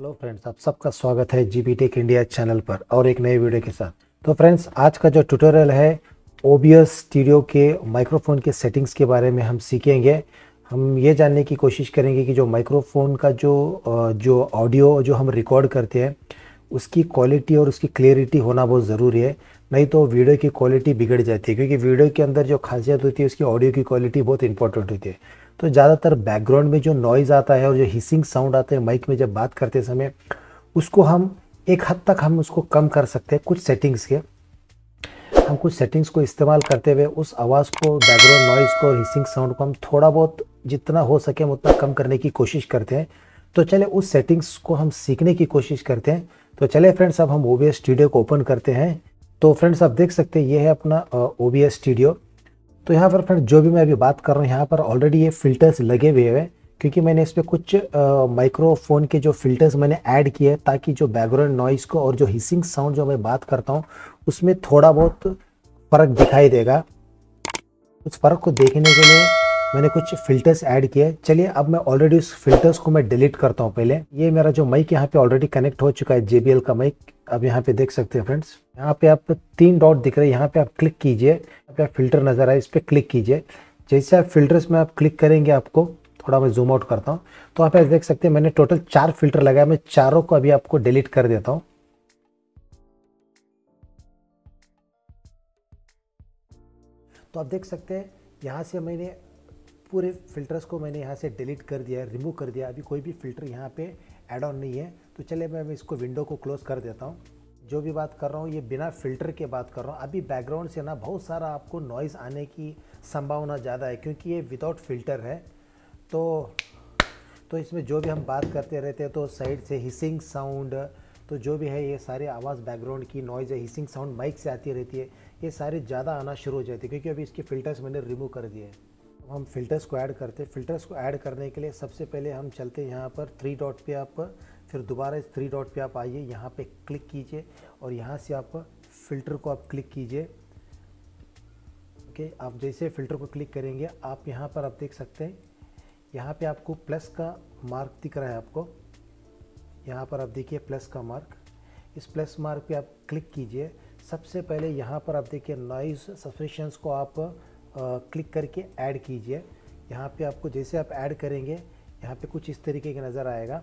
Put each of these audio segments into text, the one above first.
Hello friends, आप सबका स्वागत है जीबी टेक इंडिया चैनल पर और एक नए वीडियो के साथ। तो फ्रेंड्स, आज का जो ट्यूटोरियल है OBS स्टूडियो के माइक्रोफोन के सेटिंग्स के बारे में हम सीखेंगे। हम ये जानने की कोशिश करेंगे कि जो माइक्रोफोन का जो ऑडियो जो हम रिकॉर्ड करते हैं उसकी क्वालिटी और उसकी क्लियरिटी होना बहुत ज़रूरी है, नहीं तो वीडियो की क्वालिटी बिगड़ जाती है। क्योंकि वीडियो के अंदर जो खासियत होती है उसकी ऑडियो की क्वालिटी बहुत इंपॉर्टेंट होती है। तो ज़्यादातर बैकग्राउंड में जो नॉइज़ आता है और जो हिसिंग साउंड आते हैं माइक में जब बात करते समय, उसको हम एक हद तक हम उसको कम कर सकते हैं। कुछ सेटिंग्स के हम कुछ सेटिंग्स को इस्तेमाल करते हुए उस आवाज़ को, बैकग्राउंड नॉइज़ को और हिसिंग साउंड को हम थोड़ा बहुत जितना हो सके हम उतना कम करने की कोशिश करते हैं। तो चले उस सेटिंग्स को हम सीखने की कोशिश करते हैं। तो चले फ्रेंड्स, अब हम OBS स्टूडियो को ओपन करते हैं। तो फ्रेंड्स, आप देख सकते हैं ये है अपना OBS स्टूडियो। तो यहाँ पर फ्रेंड्स, जो भी मैं अभी बात कर रहा हूँ यहाँ पर ऑलरेडी ये फ़िल्टर्स लगे हुए हैं, क्योंकि मैंने इस पर कुछ माइक्रोफोन के जो फ़िल्टर्स मैंने ऐड किए हैं ताकि जो बैकग्राउंड नॉइज़ को और जो हिसिंग साउंड जो मैं बात करता हूँ उसमें थोड़ा बहुत फ़र्क दिखाई देगा। उस फ़र्क को देखने के लिए मैंने कुछ फ़िल्टर्स ऐड किए। चलिए, अब मैं ऑलरेडी उस फ़िल्टर्स को मैं डिलीट करता हूँ। पहले ये मेरा जो माइक यहाँ पे ऑलरेडी कनेक्ट हो चुका है, JBL का माइक। अब यहाँ पे देख सकते हैं फ्रेंड्स, यहाँ पे आप 3 डॉट दिख रहे हैं, यहाँ पे आप क्लिक कीजिए, यहाँ पे आप फ़िल्टर नज़र आए, इस पर क्लिक कीजिए। जैसे आप फ़िल्टर्स में आप क्लिक करेंगे, आपको थोड़ा मैं जूम आउट करता हूँ, तो आप देख सकते हैं मैंने टोटल 4 फ़िल्टर लगाया। मैं चारों को अभी आपको डिलीट कर देता हूँ। तो आप देख सकते हैं यहाँ से मैंने पूरे फ़िल्टर्स को मैंने यहाँ से डिलीट कर दिया, रिमूव कर दिया। अभी कोई भी फ़िल्टर यहाँ पे ऐड ऑन नहीं है। तो चलिए मैं इसको विंडो को क्लोज़ कर देता हूँ। जो भी बात कर रहा हूँ ये बिना फ़िल्टर के बात कर रहा हूँ। अभी बैकग्राउंड से ना बहुत सारा आपको नॉइज़ आने की संभावना ज़्यादा है, क्योंकि ये विदाउट फ़िल्टर है। तो इसमें जो भी हम बात करते रहते हैं तो साइड से हिसिंग साउंड, तो जो भी है ये सारी आवाज़ बैकग्राउंड की नॉइज़ है, हिसिंग साउंड माइक से आती रहती है, ये सारी ज़्यादा आना शुरू हो जाती है। क्योंकि अभी इसके फ़िल्टर्स मैंने रिमूव कर दिए हैं। हम फ़िल्टर्स को ऐड करते हैं। फ़िल्टर्स को ऐड करने के लिए सबसे पहले हम चलते हैं यहाँ पर 3 डॉट पे, आप फिर दोबारा इस 3 डॉट पे आप आइए, यहाँ पे क्लिक कीजिए और यहाँ से आप फ़िल्टर को आप क्लिक कीजिए। ओके, आप जैसे फ़िल्टर को क्लिक करेंगे आप यहाँ पर आप देख सकते हैं यहाँ पे आपको प्लस का मार्क दिख रहा है। आपको यहाँ पर आप देखिए प्लस का मार्क, इस प्लस मार्क पे आप क्लिक कीजिए। सबसे पहले यहाँ पर आप देखिए नॉइज़ सप्रेशंस को आप क्लिक करके ऐड कीजिए। यहाँ पे आपको जैसे आप ऐड करेंगे यहाँ पे कुछ इस तरीके का नज़र आएगा।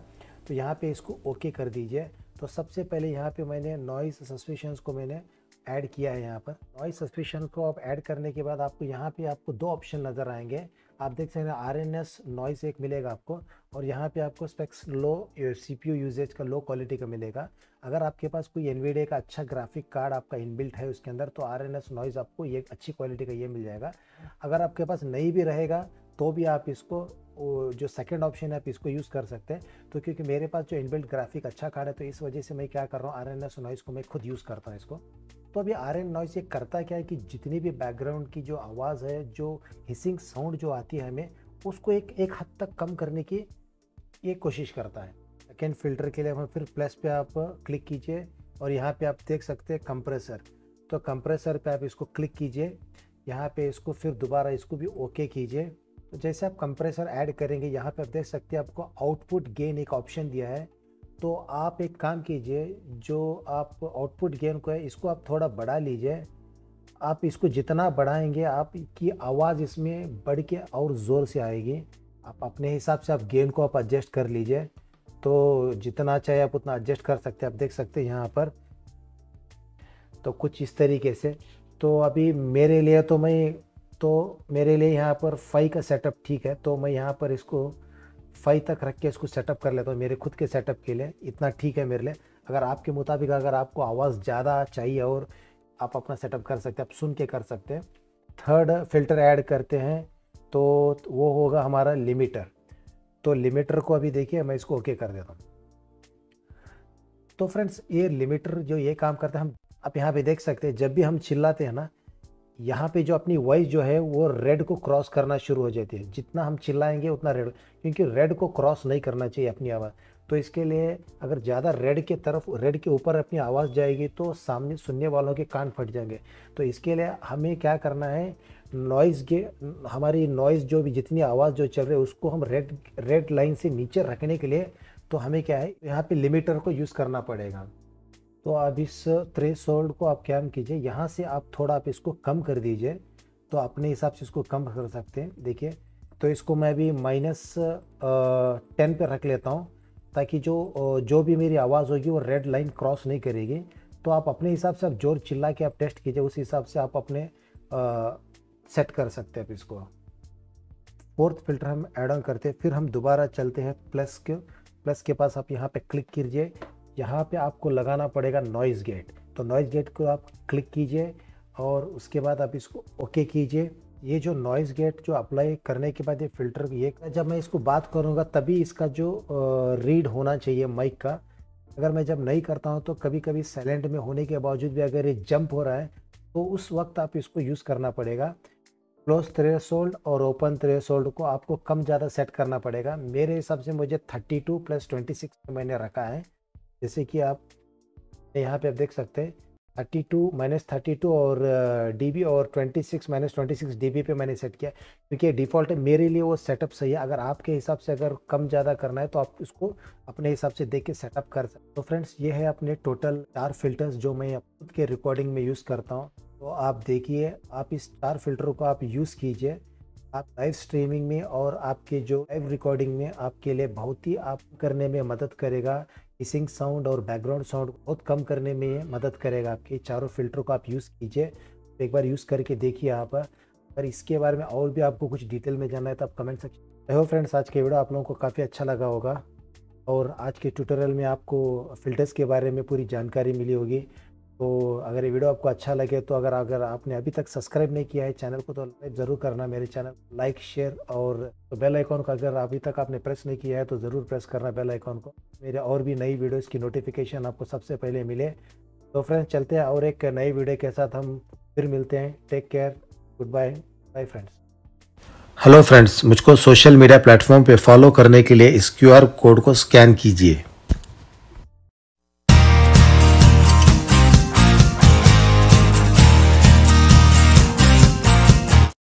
तो यहाँ पे इसको ओके कर दीजिए। तो सबसे पहले यहाँ पे मैंने नॉइज़ सस्पेंशंस को मैंने ऐड किया है। यहाँ पर नॉइज़ सस्पेंशन को आप ऐड करने के बाद आपको यहाँ पे आपको 2 ऑप्शन नज़र आएंगे। आप देख सकते हैं RNS नॉइज़ एक मिलेगा आपको, और यहाँ पे आपको स्पेक्स लो CPU यूजेज का लो क्वालिटी का मिलेगा। अगर आपके पास कोई NVIDIA का अच्छा ग्राफिक कार्ड आपका इनबिल्ट है उसके अंदर, तो RNS नॉइज़ आपको ये अच्छी क्वालिटी का ये मिल जाएगा। अगर आपके पास नहीं भी रहेगा तो भी आप इसको जो सेकंड ऑप्शन है आप इसको यूज़ कर सकते हैं। तो क्योंकि मेरे पास जो इनबिल्ट ग्राफिक अच्छा कार्ड है तो इस वजह से मैं क्या कर रहा हूँ, RNS नॉइज़ को मैं खुद यूज़ करता हूँ इसको। तो अभी RN नॉइज़ ये करता क्या है कि जितनी भी बैकग्राउंड की जो आवाज़ है, जो हिसिंग साउंड जो आती है हमें, उसको एक हद तक कम करने की ये कोशिश करता है। सेकेंड फ़िल्टर के लिए हम फिर प्लस पे आप क्लिक कीजिए और यहाँ पे आप देख सकते हैं कंप्रेसर। तो कंप्रेसर पे आप इसको क्लिक कीजिए, यहाँ पे इसको फिर दोबारा इसको भी ओके कीजिए। तो जैसे आप कंप्रेसर ऐड करेंगे यहाँ पे आप देख सकते हैं आपको आउटपुट गेन एक ऑप्शन दिया है। तो आप एक काम कीजिए, जो आप आउटपुट गेन को है इसको आप थोड़ा बढ़ा लीजिए। आप इसको जितना बढ़ाएंगे आपकी आवाज़ इसमें बढ़ के और ज़ोर से आएगी। आप अपने हिसाब से आप गेन को आप एडजस्ट कर लीजिए। तो जितना चाहे आप उतना एडजस्ट कर सकते हैं। आप देख सकते हैं यहाँ पर तो कुछ इस तरीके से। तो अभी मेरे लिए यहाँ पर 5 का सेटअप ठीक है। तो मैं यहाँ पर इसको 5 तक रख के इसको सेटअप कर लेता हूँ। मेरे खुद के सेटअप के लिए इतना ठीक है मेरे लिए। अगर आपके मुताबिक अगर आपको आवाज़ ज़्यादा चाहिए और आप अपना सेटअप कर सकते हैं, आप सुन के कर सकते हैं। थर्ड फ़िल्टर ऐड करते हैं तो वो होगा हमारा लिमिटर। तो लिमिटर को अभी देखिए मैं इसको ओके कर देता हूँ। तो फ्रेंड्स, ये लिमिटर जो ये काम करता है, हम आप यहाँ पे देख सकते हैं जब भी हम चिल्लाते हैं ना, यहाँ पे जो अपनी वॉइस जो है वो रेड को क्रॉस करना शुरू हो जाती है। जितना हम चिल्लाएंगे उतना रेड, क्योंकि रेड को क्रॉस नहीं करना चाहिए अपनी आवाज़। तो इसके लिए अगर ज़्यादा रेड के ऊपर अपनी आवाज़ जाएगी तो सामने सुनने वालों के कान फट जाएंगे। तो इसके लिए हमें क्या करना है, हमारी नॉइज़ जो भी जितनी आवाज़ जो चल रही है उसको हम रेड लाइन से नीचे रखने के लिए तो हमें क्या है यहाँ पे लिमिटर को यूज़ करना पड़ेगा। तो अब इस थ्रेशोल्ड को आप क्या कीजिए, यहाँ से आप थोड़ा आप इसको कम कर दीजिए, तो अपने हिसाब से इसको कम कर सकते हैं। देखिए, तो इसको मैं भी -10 पे रख लेता हूँ, ताकि जो भी मेरी आवाज़ होगी वो रेड लाइन क्रॉस नहीं करेगी। तो आप अपने हिसाब से आप जोर चिल्ला के आप टेस्ट कीजिए, उस हिसाब से आप अपने सेट कर सकते हैं। अब इसको फोर्थ फिल्टर हम ऐड ऑन करते हैं, फिर हम दोबारा चलते हैं प्लस के पास आप यहाँ पे क्लिक कीजिए। यहाँ पे आपको लगाना पड़ेगा नॉइज़ गेट, तो नॉइज़ गेट को आप क्लिक कीजिए और उसके बाद आप इसको ओके कीजिए। ये जो नॉइज़ गेट जो अप्लाई करने के बाद ये फ़िल्टर, ये जब मैं इसको बात करूँगा तभी इसका जो रीड होना चाहिए माइक का। अगर मैं जब नहीं करता हूँ तो कभी कभी साइलेंट में होने के बावजूद भी अगर ये जंप हो रहा है तो उस वक्त आप इसको यूज़ करना पड़ेगा। क्लोज थ्रेशोल्ड और ओपन थ्रेशोल्ड को आपको कम ज़्यादा सेट करना पड़ेगा। मेरे हिसाब से मुझे 32 + 26 मैंने रखा है। जैसे कि आप यहाँ पे आप देख सकते हैं 32 और dB और 26 -26 dB पे मैंने सेट किया, क्योंकि डिफ़ॉल्ट है मेरे लिए वो सेटअप सही है। अगर आपके हिसाब से अगर कम ज़्यादा करना है तो आप इसको अपने हिसाब से देख के सेटअप कर सकते। तो फ्रेंड्स, ये है अपने टोटल 4 फिल्टर्स जो मैं खुद के रिकॉर्डिंग में यूज़ करता हूँ। तो आप देखिए, आप इस 4 फिल्टरों को आप यूज़ कीजिए, आप लाइव स्ट्रीमिंग में और आपके जो लाइव रिकॉर्डिंग में आपके लिए बहुत ही आप करने में मदद करेगा। हिसिंग साउंड और बैकग्राउंड साउंड बहुत कम करने में ये मदद करेगा। आपके चारों फिल्टर को आप यूज़ कीजिए, तो एक बार यूज़ करके देखिए आप। अगर इसके बारे में और भी आपको कुछ डिटेल में जानना है तो आप comment section. I hope friends, आज के वीडियो आप लोगों को काफ़ी अच्छा लगा होगा और आज के ट्यूटोरियल में आपको फ़िल्टर्स के बारे में पूरी जानकारी मिली होगी। तो अगर ये वीडियो आपको अच्छा लगे तो अगर आपने अभी तक सब्सक्राइब नहीं किया है चैनल को तो ज़रूर करना, मेरे चैनल लाइक शेयर और तो बेल आइकॉन को अगर अभी तक आपने प्रेस नहीं किया है तो ज़रूर प्रेस करना बेल आइकॉन को, मेरे और भी नई वीडियोस की नोटिफिकेशन आपको सबसे पहले मिले। तो फ्रेंड्स, चलते हैं और एक नई वीडियो के साथ हम फिर मिलते हैं। Take care, good bye friends. Hello friends, मुझको सोशल मीडिया प्लेटफॉर्म पे फॉलो करने के लिए इस QR कोड को स्कैन कीजिए।